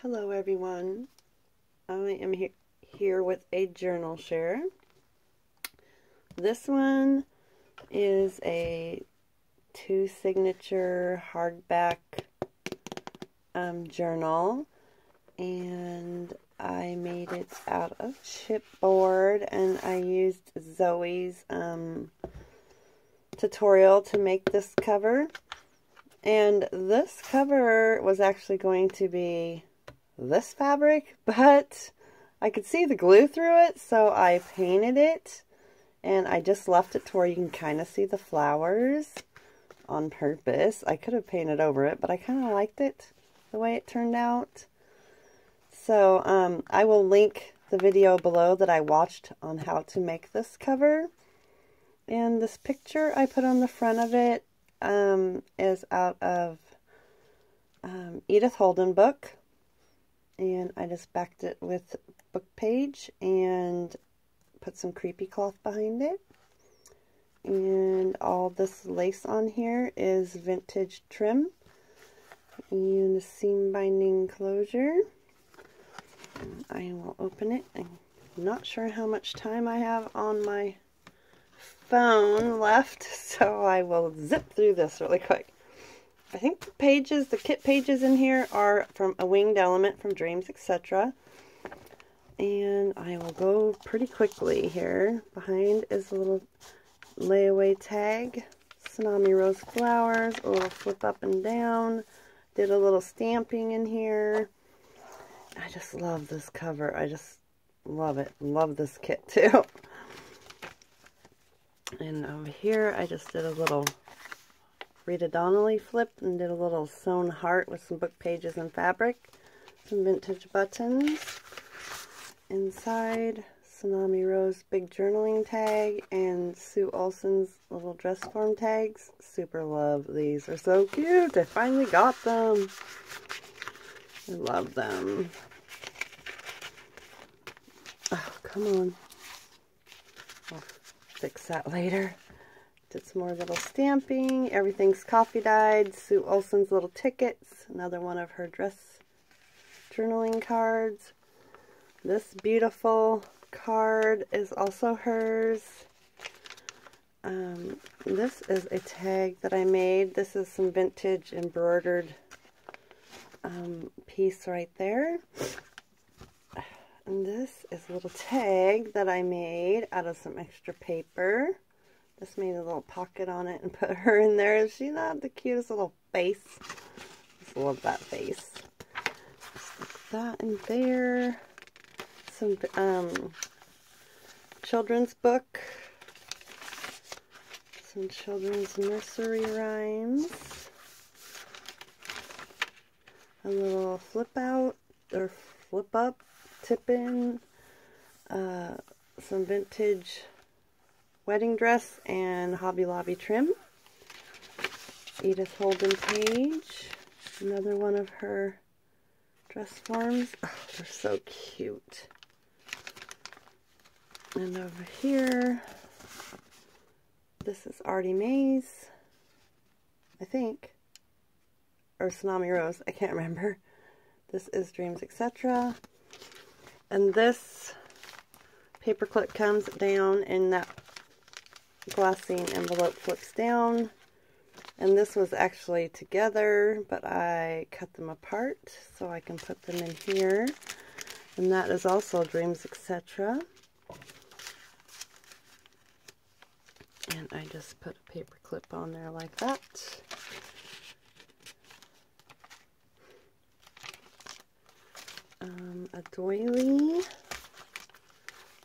Hello everyone, I am here with a journal share. This one is a 2 signature hardback journal, and I made it out of chipboard, and I used Zoe's tutorial to make this cover. And this cover was actually going to be this fabric, but I could see the glue through it, so I painted it, and I just left it to where you can kind of see the flowers on purpose. I could have painted over it, but I kind of liked it the way it turned out. So I will link the video below that I watched on how to make this cover. And this picture I put on the front of it is out of Edith Holden book, and I just backed it with book page and put some creepy cloth behind it. And all this lace on here is vintage trim and a seam binding closure. And I will open it. I'm not sure how much time I have on my phone left, so I will zip through this really quick. I think the kit pages in here are from A Winged Element from Dreams, Etc. And I will go pretty quickly here. Behind is a little layaway tag, Tsunami Rose flowers, a little flip up and down. Did a little stamping in here. I just love this cover. I just love it. Love this kit too. And over here, I just did a little Rita Donnelly flip and did a little sewn heart with some book pages and fabric. Some vintage buttons. Inside, Tsunami Rose big journaling tag and Sue Olson's little dress form tags. Super love these. They're so cute. I finally got them. I love them. Oh, come on. I'll fix that later. Did some more little stamping. Everything's coffee dyed. Sue Olson's little tickets. Another one of her dress journaling cards. This beautiful card is also hers. This is a tag that I made. This is some vintage embroidered piece right there. And this is a little tag that I made out of some extra paper. Just made a little pocket on it and put her in there. Is she not the cutest little face? Just love that face. Stick that in there. Some children's book. Some children's nursery rhymes. A little flip out or flip up, tip in. Some vintage wedding dress and Hobby Lobby trim. Edith Holden page. Another one of her dress forms. Oh, they're so cute. And over here, this is Artie Mays, I think, or Tsunami Rose, I can't remember. This is Dreams, Etc. And this paperclip comes down and that glassine envelope flips down. And this was actually together, but I cut them apart so I can put them in here. And that is also Dreams, Etc. And I just put a paper clip on there like that. A doily.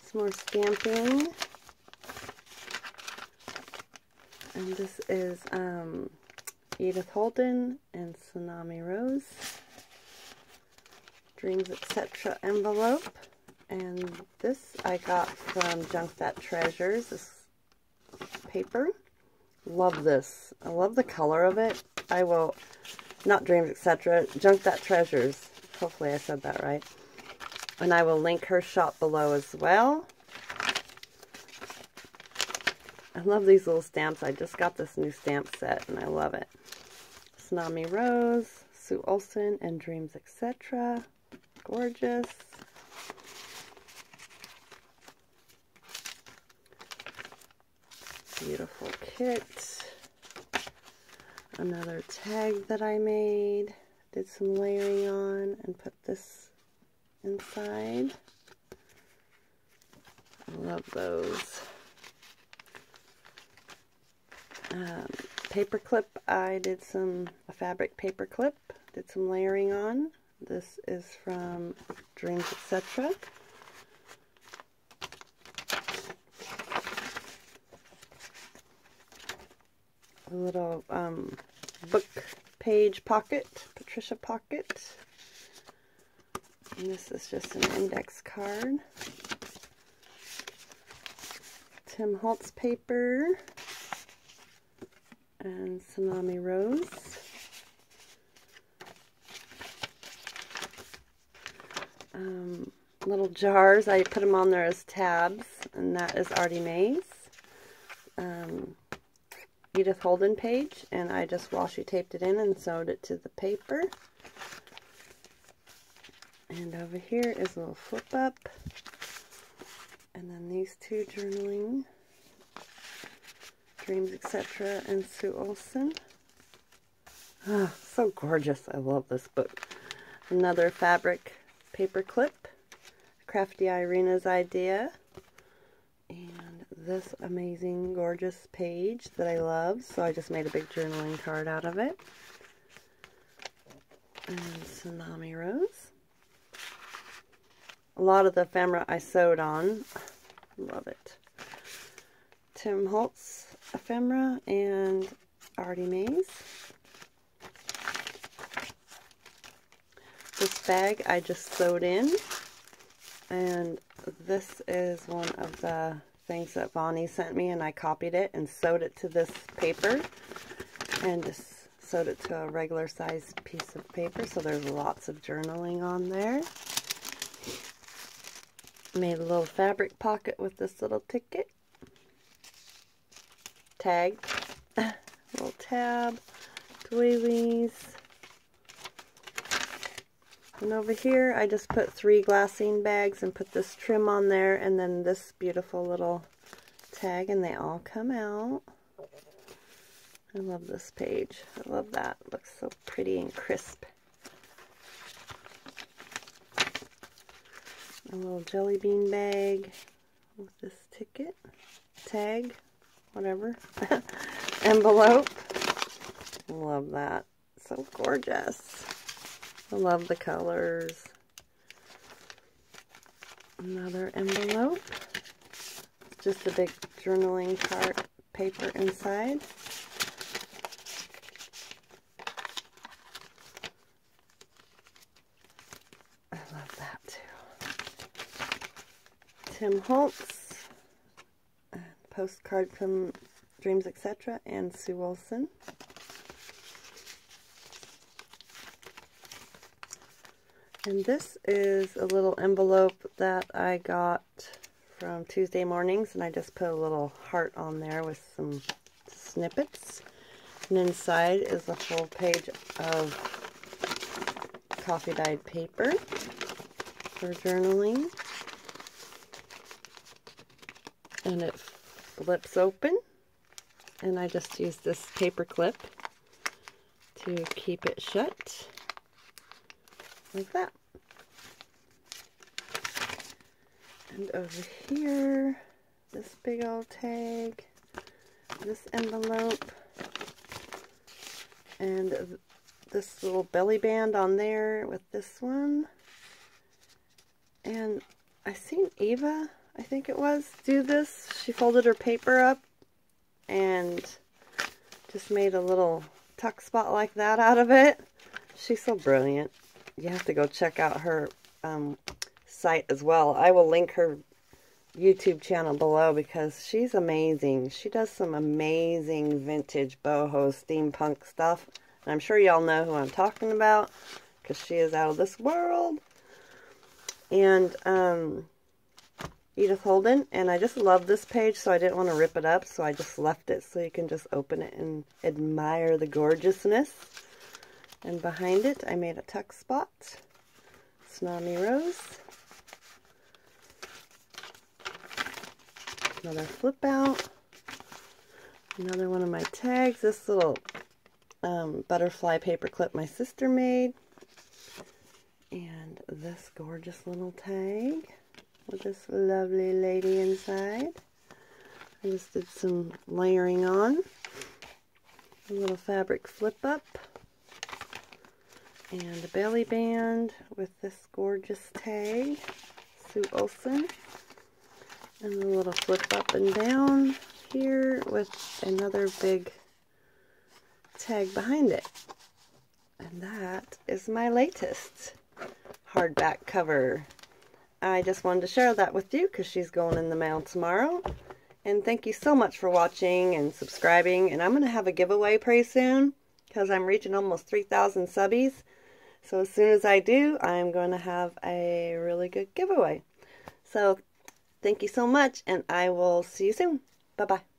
Some more stamping. And this is Edith Holden and Tsunami Rose. Dreams, Etc. envelope. And this I got from Junk That Treasures. This paper. Love this. I love the color of it. I will, not Dreams, Etc. Junk That Treasures. Hopefully I said that right. And I will link her shop below as well. I love these little stamps. I just got this new stamp set and I love it. Tsunami Rose, Sue Olson and Dreams, Etc. Gorgeous. Beautiful kit. Another tag that I made. Did some layering on and put this inside. I love those. Paper clip. I did a fabric paper clip. Did some layering on. This is from Dreams, Etc. A little book page pocket, Patricia pocket. And this is just an index card. Tim Holtz paper. And Tsunami Rose. Little jars, I put them on there as tabs, and that is Artie Mays. Edith Holden page, and I just washi taped it in and sewed it to the paper. And over here is a little flip up. And then these two journaling. Dreams, Etc. and Sue Olson. Oh, so gorgeous. I love this book. Another fabric paper clip. Crafty Irina's idea. And this amazing, gorgeous page that I love. So I just made a big journaling card out of it. And Tsunami Rose. A lot of the ephemera I sewed on. Love it. Tim Holtz ephemera and Artie Mays. This bag I just sewed in, and this is one of the things that Vonnie sent me, and I copied it and sewed it to this paper and just sewed it to a regular sized piece of paper, so there's lots of journaling on there. Made a little fabric pocket with this little ticket. Tag, little tab, doilies. And over here I just put 3 glassine bags and put this trim on there, and then this beautiful little tag, and they all come out. I love this page. I love that. It looks so pretty and crisp. A little jelly bean bag with this ticket, tag, whatever, envelope. Love that. So gorgeous. I love the colors. Another envelope. Just a big journaling card paper inside. I love that too. Tim Holtz. Postcard from Dreams, Etc. and Sue Olson. And this is a little envelope that I got from Tuesday Mornings, and I just put a little heart on there with some snippets. And inside is a full page of coffee dyed paper for journaling. And it flips open, and I just use this paper clip to keep it shut. Like that. And over here, this big old tag, this envelope, and this little belly band on there with this one. And I seen Eva, I think it was, do this. She folded her paper up and just made a little tuck spot like that out of it. She's so brilliant. You have to go check out her site as well. I will link her YouTube channel below because she's amazing. She does some amazing vintage boho steampunk stuff. And I'm sure y'all know who I'm talking about because she is out of this world. And Edith Holden. And I just love this page, so I didn't want to rip it up. So I just left it so you can just open it and admire the gorgeousness. And behind it, I made a tuck spot. Tsunami Rose. Another flip out. Another one of my tags. This little butterfly paper clip my sister made. And this gorgeous little tag with this lovely lady inside. I just did some layering on. A little fabric flip up. And a belly band with this gorgeous tag, Sue Olson. And a little flip up and down here with another big tag behind it. And that is my latest hardback cover. I just wanted to share that with you because she's going in the mail tomorrow. And thank you so much for watching and subscribing. And I'm going to have a giveaway pretty soon because I'm reaching almost 3,000 subbies. So as soon as I do, I'm going to have a really good giveaway. So thank you so much, and I will see you soon. Bye-bye.